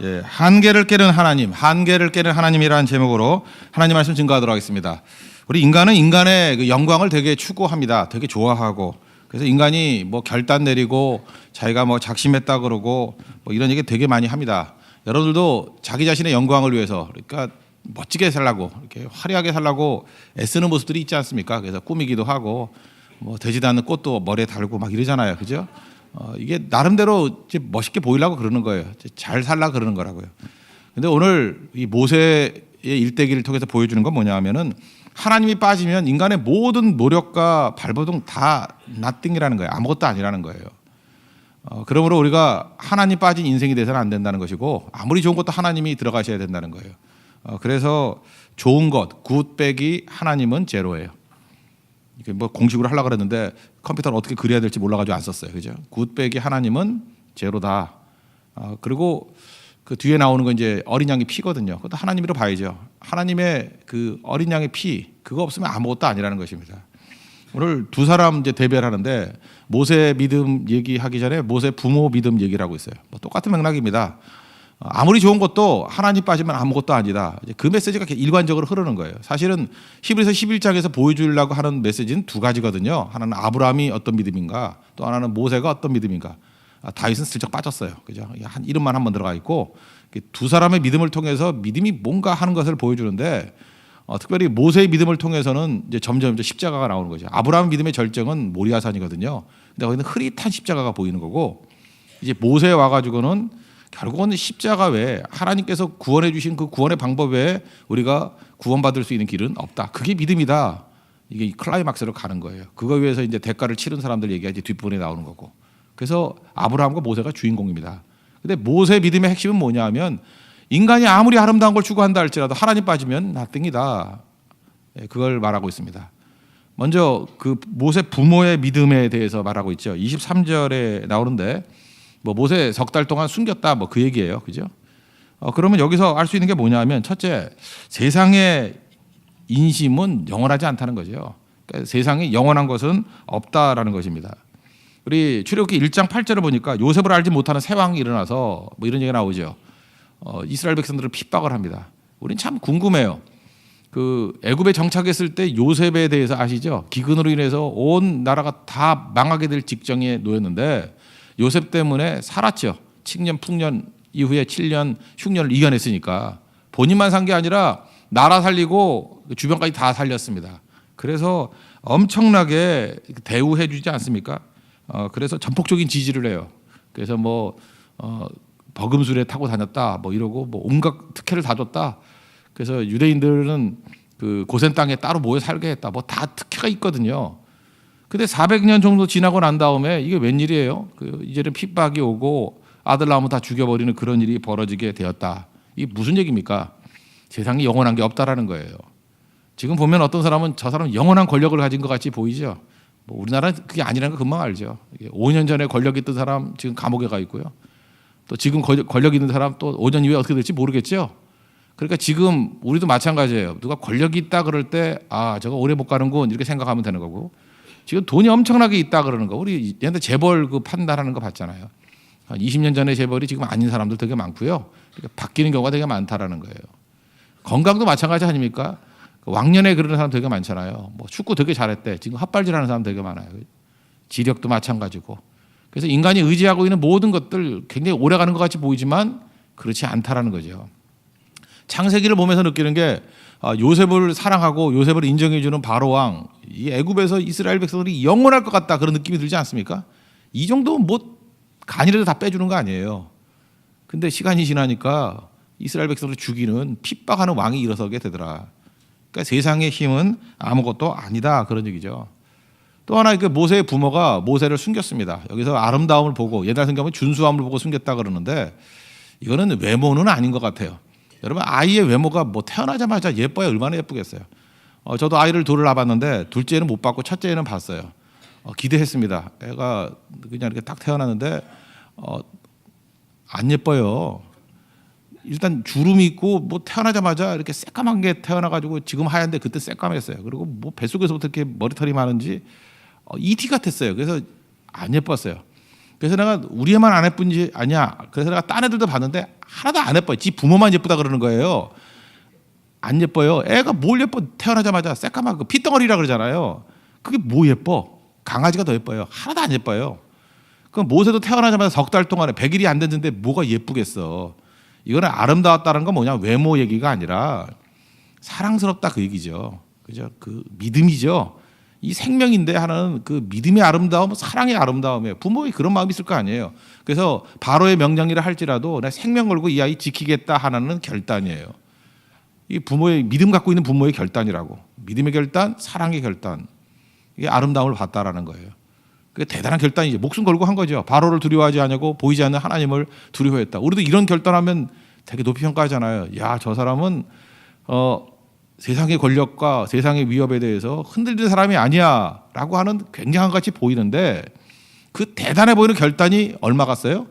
예, 한계를 깨는 하나님, 한계를 깨는 하나님이라는 제목으로 하나님 말씀 증거하도록 하겠습니다. 우리 인간은 인간의 그 영광을 되게 추구합니다. 되게 좋아하고, 그래서 인간이 뭐 결단 내리고 자기가 뭐 작심했다 그러고 뭐 이런 얘기 되게 많이 합니다. 여러분들도 자기 자신의 영광을 위해서, 그러니까 멋지게 살라고, 이렇게 화려하게 살라고 애쓰는 모습들이 있지 않습니까? 그래서 꾸미기도 하고 뭐 되지도 않는 꽃도 머리에 달고 막 이러잖아요, 그죠? 이게 나름대로 이제 멋있게 보이려고 그러는 거예요. 잘 살라 그러는 거라고요. 근데 오늘 이 모세의 일대기를 통해서 보여주는 건 뭐냐 하면은, 하나님이 빠지면 인간의 모든 노력과 발버둥 다 nothing이라는 거예요. 아무것도 아니라는 거예요. 그러므로 우리가 하나님 빠진 인생이 돼서는 안 된다는 것이고, 아무리 좋은 것도 하나님이 들어가셔야 된다는 거예요. 그래서 좋은 것, 굿 빼기 하나님은 제로예요. 이게 뭐 공식으로 하려고 그랬는데 컴퓨터를 어떻게 그려야 될지 몰라가지고 안 썼어요. 그죠? 굿 빼기 하나님은 제로다. 그리고 그 뒤에 나오는 건 이제 어린 양의 피거든요. 그것도 하나님으로 봐야죠. 하나님의 그 어린 양의 피, 그거 없으면 아무것도 아니라는 것입니다. 오늘 두 사람 이제 대배를 하는데, 모세 믿음 얘기하기 전에 모세 부모 믿음 얘기를 하고 있어요. 뭐 똑같은 맥락입니다. 아무리 좋은 것도 하나님 빠지면 아무것도 아니다. 그 메시지가 일관적으로 흐르는 거예요. 사실은 히브리서 11장에서 보여주려고 하는 메시지는 두 가지거든요. 하나는 아브라함이 어떤 믿음인가, 또 하나는 모세가 어떤 믿음인가. 다윗은 슬쩍 빠졌어요. 그죠? 한 이름만 한번 들어가 있고, 두 사람의 믿음을 통해서 믿음이 뭔가 하는 것을 보여주는데, 특별히 모세의 믿음을 통해서는 이제 점점 십자가가 나오는 거죠. 아브라함 믿음의 절정은 모리아산이거든요. 근데 거기는 흐릿한 십자가가 보이는 거고, 이제 모세에 와가지고는 결국은 십자가 외에 하나님께서 구원해 주신 그 구원의 방법 외에 우리가 구원받을 수 있는 길은 없다. 그게 믿음이다. 이게 클라이막스로 가는 거예요. 그거 위해서 이제 대가를 치른 사람들 얘기가 이제 뒷부분에 나오는 거고. 그래서 아브라함과 모세가 주인공입니다. 근데 모세 믿음의 핵심은 뭐냐 하면, 인간이 아무리 아름다운 걸 추구한다 할지라도 하나님 빠지면 나띵이다. 그걸 말하고 있습니다. 먼저 그 모세 부모의 믿음에 대해서 말하고 있죠. 23절에 나오는데, 뭐 모세 석 달 동안 숨겼다, 뭐 그 얘기예요, 그죠? 그러면 여기서 알 수 있는 게 뭐냐면, 첫째, 세상의 인심은 영원하지 않다는 거죠. 그러니까 세상에 영원한 것은 없다라는 것입니다. 우리 출애굽기 1장 8절을 보니까 요셉을 알지 못하는 새 왕이 일어나서 뭐 이런 얘기가 나오죠. 이스라엘 백성들을 핍박을 합니다. 우린 참 궁금해요. 그 애굽에 정착했을 때 요셉에 대해서 아시죠? 기근으로 인해서 온 나라가 다 망하게 될 직전에 놓였는데, 요셉 때문에 살았죠. 칙년 풍년 이후에 7년 흉년을 이겨냈으니까 본인만 산 게 아니라 나라 살리고 주변까지 다 살렸습니다. 그래서 엄청나게 대우해 주지 않습니까? 그래서 전폭적인 지지를 해요. 그래서 뭐 버금술에 타고 다녔다, 뭐 이러고 뭐 온갖 특혜를 다 줬다. 그래서 유대인들은 그 고센 땅에 따로 모여 살게 했다. 뭐 다 특혜가 있거든요. 근데 400년 정도 지나고 난 다음에 이게 웬일이에요? 이제는 핍박이 오고 아들 낳으면 다 죽여버리는 그런 일이 벌어지게 되었다. 이게 무슨 얘기입니까? 세상에 영원한 게 없다라는 거예요. 지금 보면 어떤 사람은 저 사람은 영원한 권력을 가진 것 같이 보이죠. 뭐 우리나라는 그게 아니라는 거 금방 알죠. 5년 전에 권력 있던 사람 지금 감옥에 가 있고요. 또 지금 권력 있는 사람 또 5년 이후에 어떻게 될지 모르겠죠. 그러니까 지금 우리도 마찬가지예요. 누가 권력이 있다 그럴 때, 아, 저거 오래 못 가는군, 이렇게 생각하면 되는 거고, 지금 돈이 엄청나게 있다 그러는 거, 우리 옛날에 재벌 그 판단하는 거 봤잖아요. 한 20년 전에 재벌이 지금 아닌 사람들 되게 많고요. 그러니까 바뀌는 경우가 되게 많다라는 거예요. 건강도 마찬가지 아닙니까? 왕년에 그러는 사람 되게 많잖아요. 뭐 축구 되게 잘했대, 지금 헛발질하는 사람 되게 많아요. 지력도 마찬가지고. 그래서 인간이 의지하고 있는 모든 것들 굉장히 오래 가는 것 같이 보이지만 그렇지 않다라는 거죠. 창세기를 보면서 느끼는 게, 요셉을 사랑하고 요셉을 인정해주는 바로 왕, 이 애굽에서 이스라엘 백성들이 영원할 것 같다, 그런 느낌이 들지 않습니까? 이 정도면 뭐 간이라도 다 빼주는 거 아니에요. 근데 시간이 지나니까 이스라엘 백성들을 죽이는, 핍박하는 왕이 일어서게 되더라. 그러니까 세상의 힘은 아무것도 아니다, 그런 얘기죠. 또 하나, 그 모세의 부모가 모세를 숨겼습니다. 여기서 아름다움을 보고, 옛날 성경은 준수함을 보고 숨겼다 그러는데, 이거는 외모는 아닌 것 같아요. 여러분, 아이의 외모가 뭐 태어나자마자 예뻐야 얼마나 예쁘겠어요. 저도 아이를 둘을 낳았는데 둘째는 못 봤고 첫째는 봤어요. 기대했습니다. 애가 그냥 이렇게 딱 태어났는데 안 예뻐요. 일단 주름이 있고, 뭐 태어나자마자 이렇게 새까만 게 태어나가지고 지금 하얀데 그때 새까맸어요. 그리고 뭐 뱃속에서부터 이렇게 머리털이 많은지 ET 같았어요. 그래서 안 예뻤어요. 그래서 내가 우리 애만 안 예쁜지 아니야. 그래서 내가 딴 애들도 봤는데 하나도 안 예뻐요. 지 부모만 예쁘다 그러는 거예요. 안 예뻐요. 애가 뭘 예뻐. 태어나자마자 새까만 그 핏덩어리라 그러잖아요. 그게 뭐 예뻐. 강아지가 더 예뻐요. 하나도 안 예뻐요. 그럼 모세도 태어나자마자 석 달 동안에 100일이 안 됐는데 뭐가 예쁘겠어. 이거는 아름다웠다는 건 뭐냐, 외모 얘기가 아니라 사랑스럽다 그 얘기죠. 그죠? 그 믿음이죠. 이 생명인데 하는 그 믿음의 아름다움, 사랑의 아름다움이에요. 부모의 그런 마음이 있을 거 아니에요. 그래서 바로의 명령이라 할지라도 내 생명 걸고 이 아이 지키겠다 하나는 결단이에요. 이 부모의 믿음 갖고 있는 부모의 결단이라고. 믿음의 결단, 사랑의 결단. 이게 아름다움을 봤다라는 거예요. 그게 대단한 결단이죠. 목숨 걸고 한 거죠. 바로를 두려워하지 않고 보이지 않는 하나님을 두려워했다. 우리도 이런 결단하면 되게 높이 평가하잖아요. 야, 저 사람은 세상의 권력과 세상의 위협에 대해서 흔들리는 사람이 아니야라고 하는 굉장한 것 같이 보이는데 그 대단해 보이는 결단이 얼마 갔어요?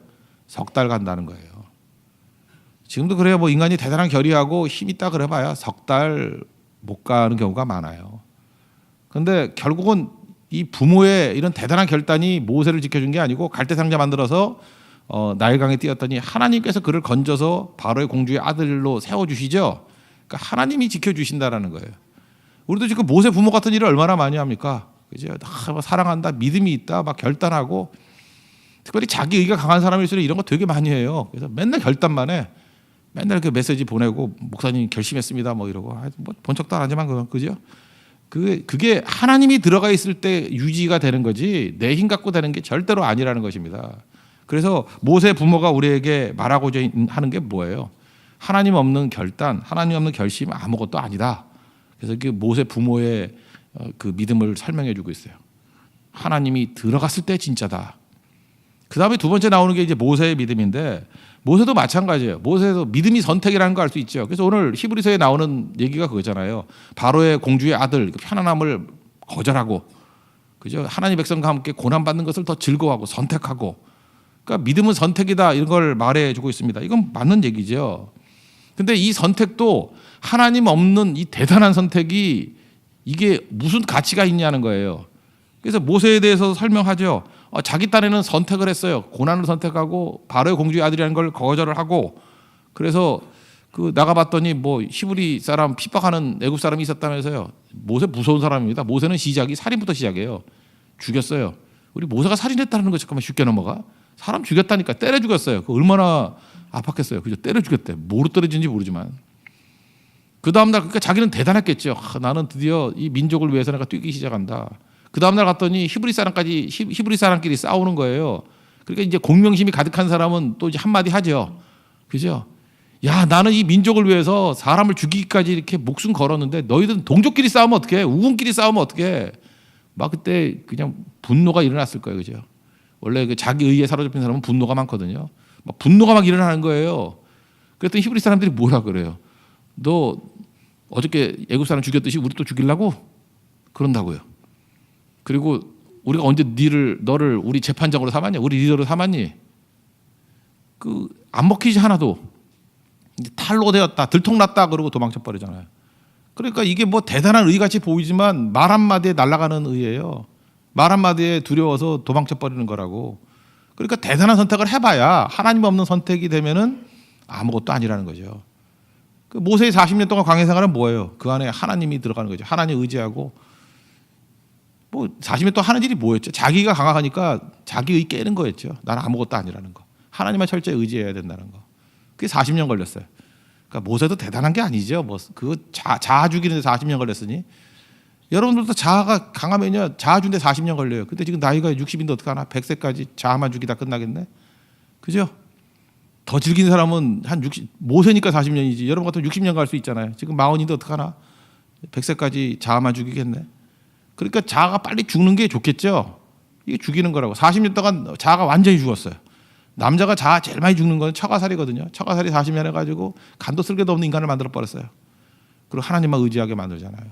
석 달 간다는 거예요. 지금도 그래요. 뭐 인간이 대단한 결의하고 힘 있다 그래봐야 석 달 못 가는 경우가 많아요. 그런데 결국은 이 부모의 이런 대단한 결단이 모세를 지켜준 게 아니고 갈대상자 만들어서 나일강에 띄었더니 하나님께서 그를 건져서 바로의 공주의 아들로 세워주시죠. 그러니까 하나님이 지켜주신다라는 거예요. 우리도 지금 모세 부모 같은 일을 얼마나 많이 합니까? 그죠? 사랑한다, 믿음이 있다, 막 결단하고 특별히 자기 의가 강한 사람일수록 이런 거 되게 많이 해요. 그래서 맨날 결단만 해. 맨날 이렇게 메시지 보내고 목사님 결심했습니다, 뭐 이러고 뭐 본 척도 안 하지만 그죠? 그게 하나님이 들어가 있을 때 유지가 되는 거지 내 힘 갖고 되는 게 절대로 아니라는 것입니다. 그래서 모세 부모가 우리에게 말하고자 하는 게 뭐예요? 하나님 없는 결단, 하나님 없는 결심 아무것도 아니다. 그래서 그 모세 부모의 그 믿음을 설명해 주고 있어요. 하나님이 들어갔을 때 진짜다. 그 다음에 두 번째 나오는 게 이제 모세의 믿음인데 모세도 마찬가지예요. 모세도 믿음이 선택이라는 거 알 수 있죠. 그래서 오늘 히브리서에 나오는 얘기가 그거잖아요. 바로의 공주의 아들 편안함을 거절하고, 그죠? 하나님 백성과 함께 고난 받는 것을 더 즐거워하고 선택하고. 그러니까 믿음은 선택이다 이런 걸 말해주고 있습니다. 이건 맞는 얘기죠. 근데 이 선택도 하나님 없는 이 대단한 선택이 이게 무슨 가치가 있냐는 거예요. 그래서 모세에 대해서 설명하죠. 자기 딴에는 선택을 했어요. 고난을 선택하고 바로의 공주의 아들이라는 걸 거절을 하고, 그래서 그 나가봤더니 뭐 히브리 사람 핍박하는 애굽 사람이 있었다면서요. 모세 무서운 사람입니다. 모세는 시작이 살인부터 시작해요. 죽였어요. 우리 모세가 살인했다는 거 잠깐만 쉽게 넘어가. 사람 죽였다니까, 때려 죽였어요. 그 얼마나 아팠겠어요. 그죠? 때려 죽였대. 뭐로 때려진지 모르지만. 그 다음 날 그러니까 자기는 대단했겠죠. 나는 드디어 이 민족을 위해서 내가 뛰기 시작한다. 그 다음 날 갔더니 히브리 사람끼리 싸우는 거예요. 그러니까 이제 공명심이 가득한 사람은 또 이제 한마디 하죠. 그죠? 야, 나는 이 민족을 위해서 사람을 죽이기까지 이렇게 목숨 걸었는데 너희들은 동족끼리 싸우면 어떡해? 우군끼리 싸우면 어떡해? 막 그때 그냥 분노가 일어났을 거예요. 그죠? 원래 그 자기 의에 사로잡힌 사람은 분노가 많거든요. 막 분노가 막 일어나는 거예요. 그랬더니 히브리 사람들이 뭐라 그래요? 너 어저께 애굽 사람 죽였듯이 우리 또 죽이려고? 그런다고요. 그리고 우리가 언제 너를 우리 재판장으로 삼았냐? 우리 리더로 삼았니? 그 안 먹히지 하나도. 이제 탈로 되었다, 들통났다 그러고 도망쳐 버리잖아요. 그러니까 이게 뭐 대단한 의같이 보이지만 말 한마디에 날아가는 의예요. 말 한마디에 두려워서 도망쳐 버리는 거라고. 그러니까 대단한 선택을 해봐야 하나님 없는 선택이 되면은 아무것도 아니라는 거죠. 그 모세의 40년 동안 광야 생활은 뭐예요? 그 안에 하나님이 들어가는 거죠. 하나님 의지하고. 뭐 40년 동안 하는 일이 뭐였죠? 자기가 강하니까 자기의 깨는 거였죠. 나는 아무것도 아니라는 거. 하나님만 철저히 의지해야 된다는 거. 그게 40년 걸렸어요. 그러니까 모세도 대단한 게 아니죠. 뭐 그 자아 죽이는데 40년 걸렸으니 여러분들도 자아가 강하면요 자아 주는데 40년 걸려요. 근데 지금 나이가 60인데 어떡하나? 100세까지 자아만 죽이다 끝나겠네. 그죠? 더 즐긴 사람은 한 60, 모세니까 40년이지. 여러분 같으면 60년 갈 수 있잖아요. 지금 40인데 어떡하나? 100세까지 자아만 죽이겠네. 그러니까 자아가 빨리 죽는 게 좋겠죠. 이게 죽이는 거라고. 40년 동안 자아가 완전히 죽었어요. 남자가 자아 제일 많이 죽는 건 처가살이거든요. 처가살이 40년 해가지고 간도 쓸개도 없는 인간을 만들어 버렸어요. 그리고 하나님만 의지하게 만들잖아요.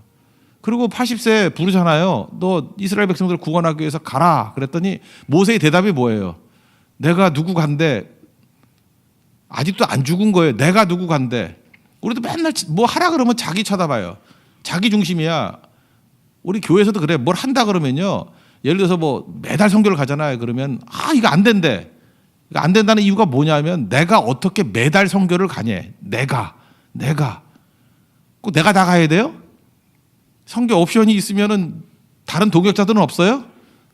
그리고 80세 부르잖아요. 너 이스라엘 백성들을 구원하기 위해서 가라. 그랬더니 모세의 대답이 뭐예요? 내가 누구 간데? 아직도 안 죽은 거예요. 내가 누구 간데? 우리도 맨날 뭐 하라 그러면 자기 쳐다봐요. 자기 중심이야. 우리 교회에서도 그래. 뭘 한다 그러면요. 예를 들어서 뭐 매달 선교를 가잖아요. 그러면 이거 안 된대. 이거 안 된다는 이유가 뭐냐면 내가 어떻게 매달 선교를 가냐. 내가 꼭 내가 다 가야 돼요? 선교 옵션이 있으면은 다른 동역자들은 없어요?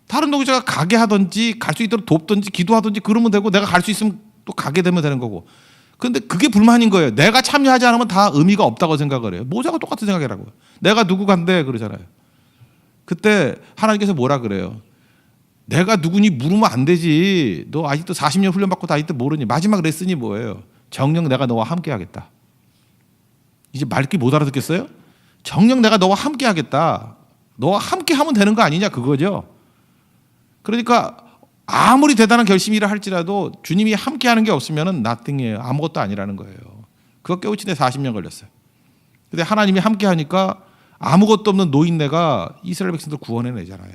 다른 동역자가 가게 하든지 갈 수 있도록 돕든지 기도하든지 그러면 되고 내가 갈 수 있으면 또 가게 되면 되는 거고. 그런데 그게 불만인 거예요. 내가 참여하지 않으면 다 의미가 없다고 생각을 해요. 모세가 똑같은 생각이라고요. 내가 누구 간대 그러잖아요. 그때 하나님께서 뭐라 그래요? 내가 누구니 물으면 안 되지. 너 아직도 40년 훈련받고 다 아직도 모르니. 마지막 레슨이 뭐예요? 정녕 내가 너와 함께 하겠다. 이제 말귀 못 알아듣겠어요? 정녕 내가 너와 함께 하겠다. 너와 함께 하면 되는 거 아니냐 그거죠. 그러니까 아무리 대단한 결심이라 할지라도 주님이 함께 하는 게 없으면 nothing이에요. 아무것도 아니라는 거예요. 그거 깨우치는데 40년 걸렸어요. 근데 하나님이 함께 하니까 아무것도 없는 노인네가 이스라엘 백성들 구원해내잖아요.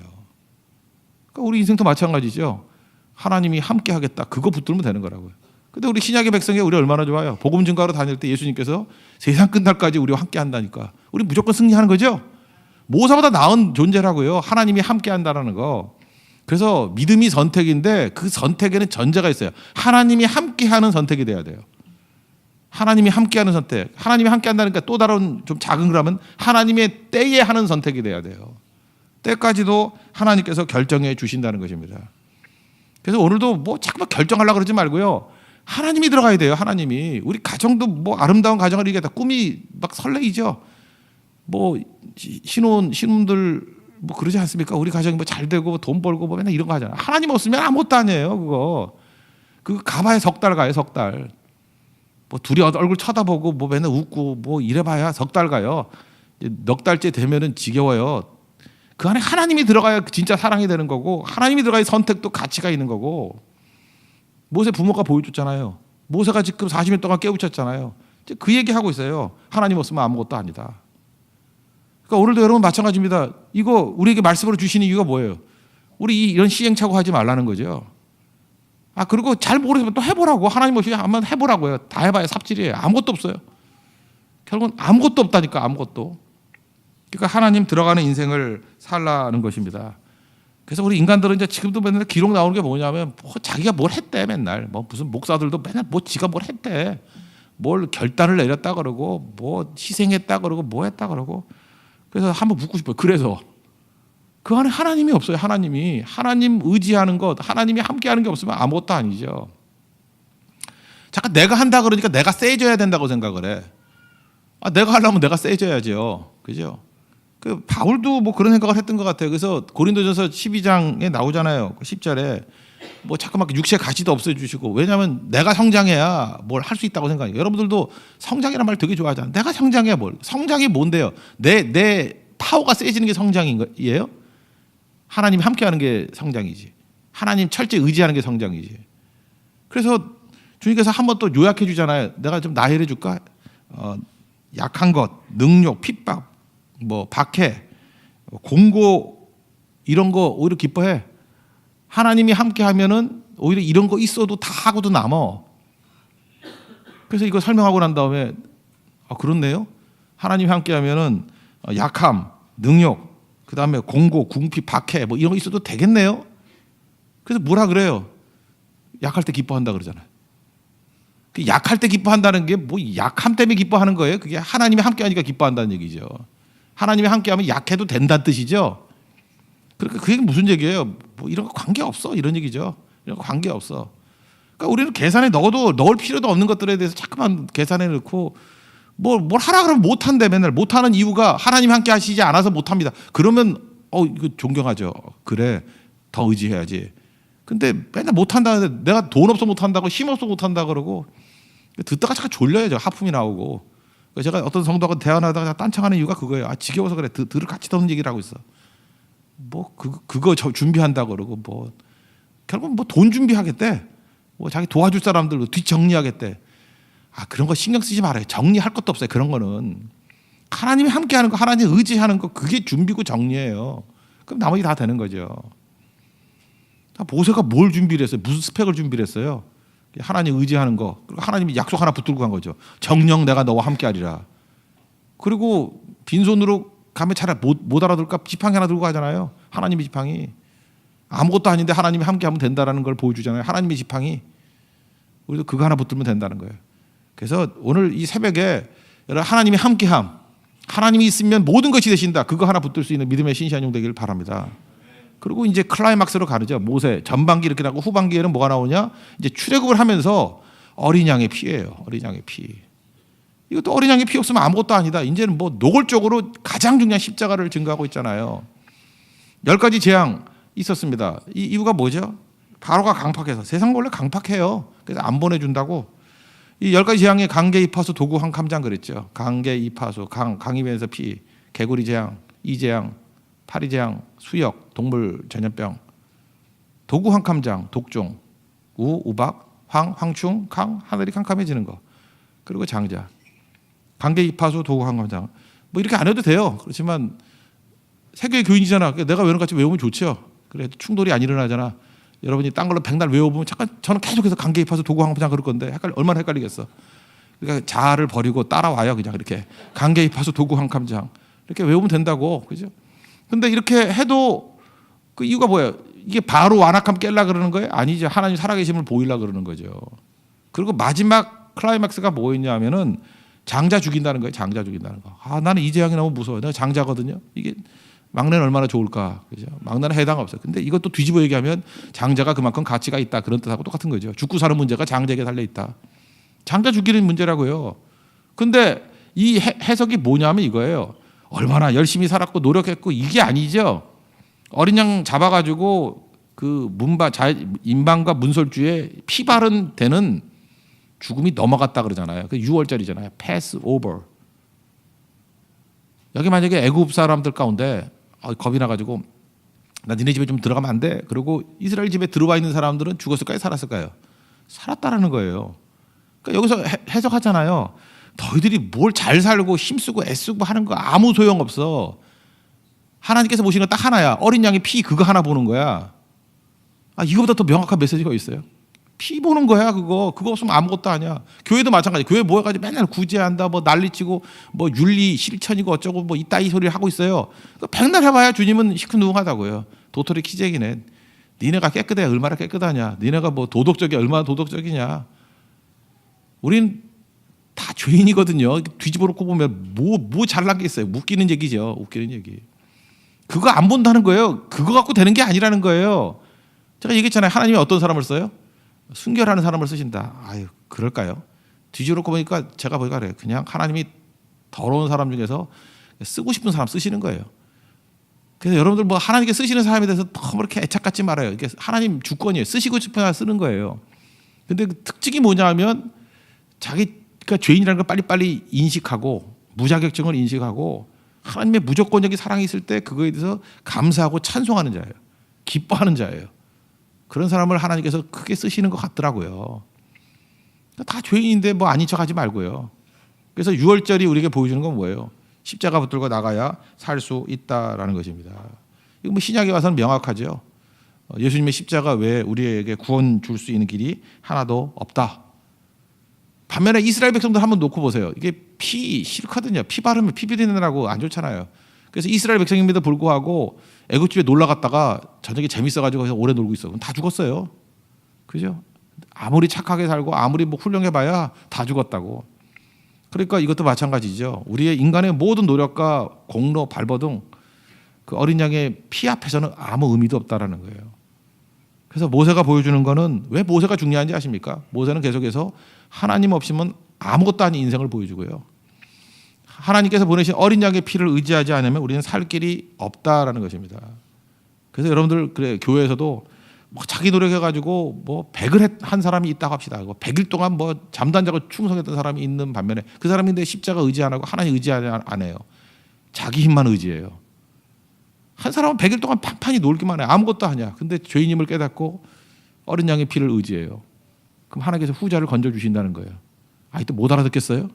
그러니까 우리 인생도 마찬가지죠. 하나님이 함께 하겠다. 그거 붙들면 되는 거라고요. 근데 우리 신약의 백성이 우리 얼마나 좋아요. 복음 증거하러 다닐 때 예수님께서 세상 끝날까지 우리와 함께 한다니까. 우리 무조건 승리하는 거죠. 모세보다 나은 존재라고요. 하나님이 함께 한다는 거. 그래서 믿음이 선택인데 그 선택에는 전제가 있어요. 하나님이 함께하는 선택이 돼야 돼요. 하나님이 함께하는 선택. 하나님이 함께한다니까 또 다른 좀 작은 거라면 하나님의 때에 하는 선택이 돼야 돼요. 때까지도 하나님께서 결정해 주신다는 것입니다. 그래서 오늘도 뭐 자꾸만 결정하려고 그러지 말고요. 하나님이 들어가야 돼요. 하나님이. 우리 가정도 뭐 아름다운 가정을 이루겠다. 꿈이 막 설레이죠. 뭐 신혼들 뭐 그러지 않습니까? 우리 가정이 뭐 잘 되고 돈 벌고 뭐 맨날 이런 거 하잖아요. 하나님 없으면 아무것도 아니에요. 그거 가봐야 석 달 가요. 석 달. 뭐 둘이 얼굴 쳐다보고 뭐 맨날 웃고 뭐 이래봐야 석 달 가요. 넉 달째 되면은 지겨워요. 그 안에 하나님이 들어가야 진짜 사랑이 되는 거고 하나님이 들어가야 선택도 가치가 있는 거고. 모세 부모가 보여줬잖아요. 모세가 지금 40년 동안 깨우쳤잖아요. 그 얘기하고 있어요. 하나님 없으면 아무것도 아니다. 그러니까 오늘도 여러분 마찬가지입니다. 이거 우리에게 말씀으로 주시는 이유가 뭐예요? 우리 이런 시행착오 하지 말라는 거죠. 그리고 잘 모르면 또 해보라고. 하나님 없이 한번 해보라고요. 다 해봐야 삽질이에요. 아무것도 없어요. 결국은 아무것도 없다니까. 아무것도. 그러니까 하나님 들어가는 인생을 살라는 것입니다. 그래서 우리 인간들은 이제 지금도 맨날 기록 나오는 게 뭐냐면 뭐 자기가 뭘 했대 맨날. 뭐 무슨 목사들도 맨날 뭐 지가 뭘 했대. 뭘 결단을 내렸다 그러고 뭐 희생했다 그러고 뭐 했다 그러고. 그래서 한번 묻고 싶어요. 그래서 그 안에 하나님이 없어요. 하나님 의지하는 것, 하나님이 함께하는 게 없으면 아무것도 아니죠. 잠깐 내가 한다 그러니까 내가 세져야 된다고 생각을 해. 내가 하려면 내가 세져야죠. 그죠? 그 바울도 뭐 그런 생각을 했던 것 같아요. 그래서 고린도전서 12장에 나오잖아요. 10절에 뭐 자꾸만 육체 가시도 없애주시고, 왜냐하면 내가 성장해야 뭘 할 수 있다고 생각해요. 여러분들도 성장이라는 말 되게 좋아하잖아요. 내가 성장해야 뭘? 성장이 뭔데요? 내 파워가 세지는 게 성장이에요? 하나님이 함께하는 게 성장이지. 하나님 철저히 의지하는 게 성장이지. 그래서 주님께서 한번 또 요약해 주잖아요. 내가 좀 나열해 줄까? 약한 것, 능욕, 핍박, 뭐 박해, 공고 이런 거 오히려 기뻐해. 하나님이 함께 하면은 오히려 이런 거 있어도 다 하고도 남어. 그래서 이거 설명하고 난 다음에 그렇네요. 하나님이 함께 하면은 약함, 능욕, 그다음에 공고, 궁핍, 박해 뭐 이런 거 있어도 되겠네요. 그래서 뭐라 그래요? 약할 때 기뻐한다 그러잖아요. 그 약할 때 기뻐한다는 게 뭐 약함 때문에 기뻐하는 거예요? 그게 하나님이 함께 하니까 기뻐한다는 얘기죠. 하나님이 함께 하면 약해도 된다는 뜻이죠. 그러니까 그게 무슨 얘기예요? 뭐 이런 거 관계 없어 이런 얘기죠. 이런 거 관계 없어. 그러니까 우리는 계산에 넣을 필요도 없는 것들에 대해서 자꾸만 계산해 넣고 뭘 하라 그러면 못 한대. 맨날 못 하는 이유가 하나님 함께 하시지 않아서 못 합니다. 그러면 이거 존경하죠. 그래 더 의지해야지. 근데 맨날 못 한다는데 내가 돈 없어 못 한다고 힘 없어 못 한다 그러고 듣다가 잠깐 졸려야죠. 하품이 나오고. 제가 어떤 성도하고 대화하다가 딴청하는 이유가 그거예요. 지겨워서 그래. 들을 같이 듣는 얘기를 하고 있어. 뭐 그거 준비한다 그러고 뭐 결국 뭐 돈 준비하겠대. 뭐 자기 도와줄 사람들도 뒷 정리하겠대. 그런 거 신경 쓰지 말아요. 정리할 것도 없어요. 그런 거는 하나님이 함께하는 거, 하나님 의지하는 거 그게 준비고 정리예요. 그럼 나머지 다 되는 거죠. 모세가 뭘 준비를 했어요? 무슨 스펙을 준비를 했어요? 하나님 의지하는 거. 그리고 하나님이 약속 하나 붙들고 간 거죠. 정녕 내가 너와 함께하리라. 그리고 빈손으로 가면 차라리 못 알아들을까 지팡이 하나 들고 가잖아요. 하나님의 지팡이. 아무것도 아닌데 하나님이 함께하면 된다라는 걸 보여주잖아요. 하나님의 지팡이. 우리도 그거 하나 붙들면 된다는 거예요. 그래서 오늘 이 새벽에 하나님이 함께함, 하나님이 있으면 모든 것이 되신다. 그거 하나 붙들 수 있는 믿음의 신시한 용 되기를 바랍니다. 그리고 이제 클라이막스로 가르죠. 모세 전반기 이렇게 나고 후반기에는 뭐가 나오냐? 이제 출애굽을 하면서 어린 양의 피예요. 어린 양의 피. 이것도 어린 양의 피 없으면 아무것도 아니다. 이제는 뭐 노골적으로 가장 중요한 십자가를 증거하고 있잖아요. 10가지 재앙 있었습니다. 이 이유가 뭐죠? 바로가 강팍해서. 세상 원래 강팍해요. 그래서 안 보내준다고. 이 10가지 재앙에 강계 이파수 도구 황캄장 그랬죠. 강계 이파수 강이면서 피, 개구리 재앙, 이재앙, 파리 재앙, 수역, 동물 전염병, 도구 황캄장, 독종, 우박, 황충, 하늘이 캄캄해지는 거. 그리고 장자. 강계 이파수 도구 황캄장. 뭐 이렇게 안 해도 돼요. 그렇지만 세계 교인이잖아. 내가 외우는 같이 외우면 좋죠. 그래 충돌이 안 일어나잖아. 여러분이 딴 걸로 백날 외워보면 잠깐 저는 계속해서 강계 입하서 도구 황kam장 그럴 건데 얼마나 헷갈리겠어. 그러니까 자아를 버리고 따라와요. 그냥 이렇게 강계 입하서 도구 황kam장 이렇게 외우면 된다고. 그죠? 근데 이렇게 해도 그 이유가 뭐예요? 이게 바로 완악함 깰라 그러는 거예요? 아니죠. 하나님 살아계심을 보이려 그러는 거죠. 그리고 마지막 클라이막스가 뭐였냐면은 장자 죽인다는 거예요. 장자 죽인다는 거. 아, 나는 이 재앙이 너무 무서워요. 내가 장자거든요. 이게 막내는 얼마나 좋을까. 그죠? 막내는 해당 없어요. 근데 이것도 뒤집어 얘기하면 장자가 그만큼 가치가 있다. 그런 뜻하고 똑같은 거죠. 죽고 사는 문제가 장자에게 달려 있다. 장자 죽이는 문제라고요. 근데 이 해석이 뭐냐면 이거예요. 얼마나 열심히 살았고 노력했고 이게 아니죠. 어린 양 잡아가지고 그 인방과 문설주에 피 바른 되는 죽음이 넘어갔다 그러잖아요. 그 6월절이잖아요. pass over. 여기 만약에 애굽 사람들 가운데 겁이 나가지고 나 니네 집에 좀 들어가면 안 돼. 그리고 이스라엘 집에 들어와 있는 사람들은 죽었을까요? 살았을까요? 살았다라는 거예요. 그러니까 여기서 해석하잖아요. 너희들이 뭘 잘 살고 힘쓰고 애쓰고 하는 거 아무 소용없어. 하나님께서 보시는 건 딱 하나야. 어린 양의 피 그거 하나 보는 거야. 아, 이거보다 더 명확한 메시지가 있어요? 피 보는 거야. 그거 없으면 아무것도 아니야. 교회도 마찬가지. 교회 모여가지고 맨날 구제한다, 뭐 난리치고, 뭐 윤리 실천이고 어쩌고 뭐 이따위 소리를 하고 있어요. 백날 해봐야 주님은 시큰둥하다고요. 도토리 키재기네. 니네가 깨끗해 얼마나 깨끗하냐. 니네가 뭐 도덕적이 얼마나 도덕적이냐. 우린 다 죄인이거든요. 뒤집어 놓고 보면 뭐 잘난 게 있어요. 웃기는 얘기죠. 웃기는 얘기. 그거 안 본다는 거예요. 그거 갖고 되는 게 아니라는 거예요. 제가 얘기했잖아요. 하나님이 어떤 사람을 써요? 순결하는 사람을 쓰신다. 아유, 그럴까요? 뒤집어 보니까 제가 보니까 그래요. 그냥 하나님이 더러운 사람 중에서 쓰고 싶은 사람 쓰시는 거예요. 그래서 여러분들 뭐 하나님께 쓰시는 사람에 대해서 너무 이렇게 애착 갖지 말아요. 이게 하나님 주권이에요. 쓰시고 싶은 사람 쓰는 거예요. 근데 그 특징이 뭐냐면 자기가 죄인이라는 걸 빨리빨리 인식하고 무자격증을 인식하고 하나님의 무조건적인 사랑이 있을 때 그거에 대해서 감사하고 찬송하는 자예요. 기뻐하는 자예요. 그런 사람을 하나님께서 크게 쓰시는 것 같더라고요. 다 죄인인데 뭐 아닌 척하지 말고요. 그래서 6월절이 우리에게 보여주는 건 뭐예요? 십자가 붙들고 나가야 살 수 있다라는 것입니다. 이거 뭐 신약에 와서는 명확하죠. 예수님의 십자가 외에 우리에게 구원 줄 수 있는 길이 하나도 없다. 반면에 이스라엘 백성들 한번 놓고 보세요. 이게 피 싫거든요. 피 바르면 피 비리느라고 안 좋잖아요. 그래서 이스라엘 백성임에도 불구하고 애굽집에 놀러 갔다가 저녁에 재밌어가지고 오래 놀고 있어. 그럼 다 죽었어요. 그죠? 아무리 착하게 살고 아무리 뭐 훌륭해봐야 다 죽었다고. 그러니까 이것도 마찬가지죠. 우리의 인간의 모든 노력과 공로, 발버둥 그 어린 양의 피 앞에서는 아무 의미도 없다라는 거예요. 그래서 모세가 보여주는 거는 왜 모세가 중요한지 아십니까? 모세는 계속해서 하나님 없이면 아무것도 아닌 인생을 보여주고요. 하나님께서 보내신 어린 양의 피를 의지하지 않으면 우리는 살 길이 없다라는 것입니다. 그래서 여러분들 그래 교회에서도 뭐 자기 노력해가지고 뭐 100을 한 사람이 있다고 합시다. 100일 동안 뭐 잠도 안 자고 충성했던 사람이 있는 반면에 그 사람인데 십자가 의지 안 하고 하나님 의지 안 해요. 자기 힘만 의지해요. 한 사람은 100일 동안 판판히 놀기만 해. 아무것도 아니야. 근데 죄인임을 깨닫고 어린 양의 피를 의지해요. 그럼 하나님께서 후자를 건져주신다는 거예요. 아직도 못 알아듣겠어요?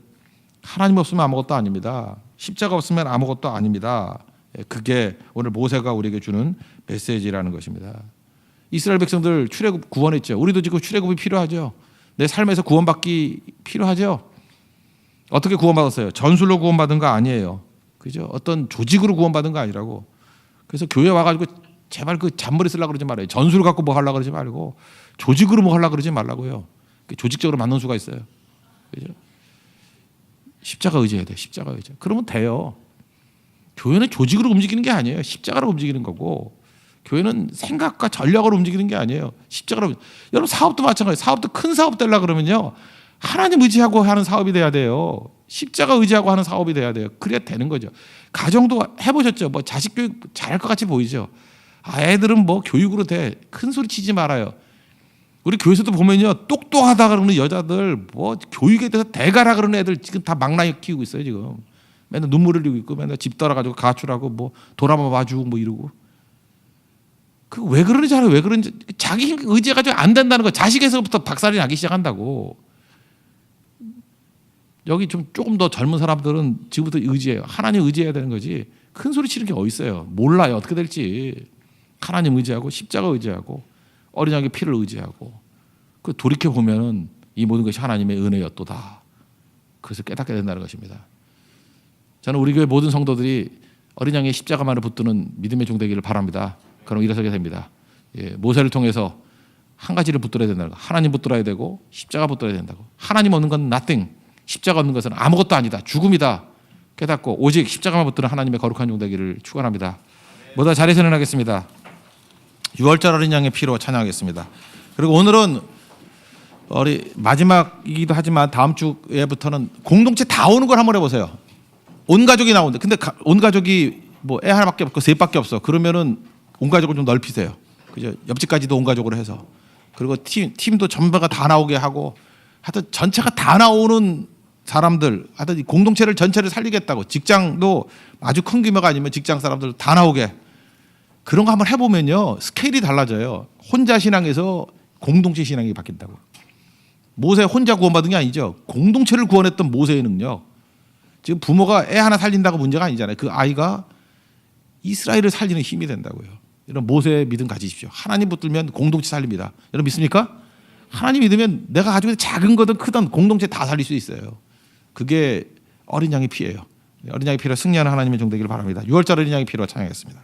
하나님 없으면 아무것도 아닙니다. 십자가 없으면 아무것도 아닙니다. 그게 오늘 모세가 우리에게 주는 메시지라는 것입니다. 이스라엘 백성들 출애굽 구원했죠. 우리도 지금 출애굽이 필요하죠. 내 삶에서 구원받기 필요하죠. 어떻게 구원받았어요? 전술로 구원받은 거 아니에요. 그죠? 어떤 조직으로 구원받은 거 아니라고. 그래서 교회 와가지고 제발 그 잔머리 쓰려고 그러지 말아요. 전술을 갖고 뭐 하려고 그러지 말고 조직으로 뭐 하려고 그러지 말라고요. 조직적으로 맞는 수가 있어요. 그죠? 십자가 의지해야 돼. 십자가 의지. 그러면 돼요. 교회는 조직으로 움직이는 게 아니에요. 십자가로 움직이는 거고, 교회는 생각과 전략으로 움직이는 게 아니에요. 십자가로. 여러분 사업도 마찬가지예요. 사업도 큰 사업 되려고 그러면요, 하나님 의지하고 하는 사업이 돼야 돼요. 십자가 의지하고 하는 사업이 돼야 돼요. 그래야 되는 거죠. 가정도 해보셨죠? 뭐 자식 교육 잘할 것 같이 보이죠? 아, 애들은 뭐 교육으로 돼. 큰 소리 치지 말아요. 우리 교회에서도 보면요, 똑똑하다 그러는 여자들, 뭐 교육에 대해서 대가라 그러는 애들 지금 다 망나니 키우고 있어요. 지금 맨날 눈물 흘리고 있고, 맨날 집 떠나가지고 가출하고, 뭐 도라마 봐주고 뭐 이러고. 그 왜 그러는지 알아요? 왜 그런지. 자기 의지해가지고 안 된다는 거. 자식에서부터 박살이 나기 시작한다고. 여기 좀 조금 더 젊은 사람들은 지금부터 의지해요. 하나님 의지해야 되는 거지. 큰 소리 치는 게 어디 있어요? 몰라요. 어떻게 될지. 하나님 의지하고 십자가 의지하고 어린 양의 피를 의지하고, 그 돌이켜 보면은 이 모든 것이 하나님의 은혜였도다. 그래서 깨닫게 된다는 것입니다. 저는 우리 교회 모든 성도들이 어린 양의 십자가만을 붙드는 믿음의 종 되기를 바랍니다. 그럼 일어서게 됩니다. 예, 모세를 통해서 한 가지를 붙들어야 된다는 거. 하나님 붙들어야 되고 십자가 붙들어야 된다고. 하나님 없는 건 nothing. 십자가 없는 것은 아무것도 아니다. 죽음이다. 깨닫고 오직 십자가만 붙드는 하나님의 거룩한 종 되기를 축원합니다. 모두 자리에서 일어나겠습니다. 6월절 어린 양의 피로 찬양하겠습니다. 그리고 오늘은 마지막이기도 하지만 다음 주에부터는 공동체 다 오는 걸 한번 해보세요. 온 가족이 나오는데, 근데 온 가족이 뭐 애 하나밖에 없고 셋밖에 없어. 그러면은 온 가족을 좀 넓히세요. 그죠? 옆집까지도 온 가족으로 해서. 그리고 팀도 전부가 다 나오게 하고, 하여튼 전체가 다 나오는 사람들, 하여튼 이 공동체를 전체를 살리겠다고. 직장도 아주 큰 규모가 아니면 직장 사람들 다 나오게. 그런 거 한번 해보면요, 스케일이 달라져요. 혼자 신앙에서 공동체 신앙이 바뀐다고. 모세 혼자 구원받은 게 아니죠. 공동체를 구원했던 모세의 능력. 지금 부모가 애 하나 살린다고 문제가 아니잖아요. 그 아이가 이스라엘을 살리는 힘이 된다고요. 이런 모세의 믿음 가지십시오. 하나님 붙들면 공동체 살립니다. 여러분 믿습니까? 하나님 믿으면 내가 가지고 있는 작은 거든 크든 공동체 다 살릴 수 있어요. 그게 어린 양의 피예요. 어린 양의 피로 승리하는 하나님의 종 되기를 바랍니다. 6월절 어린 양의 피로 찬양하겠습니다.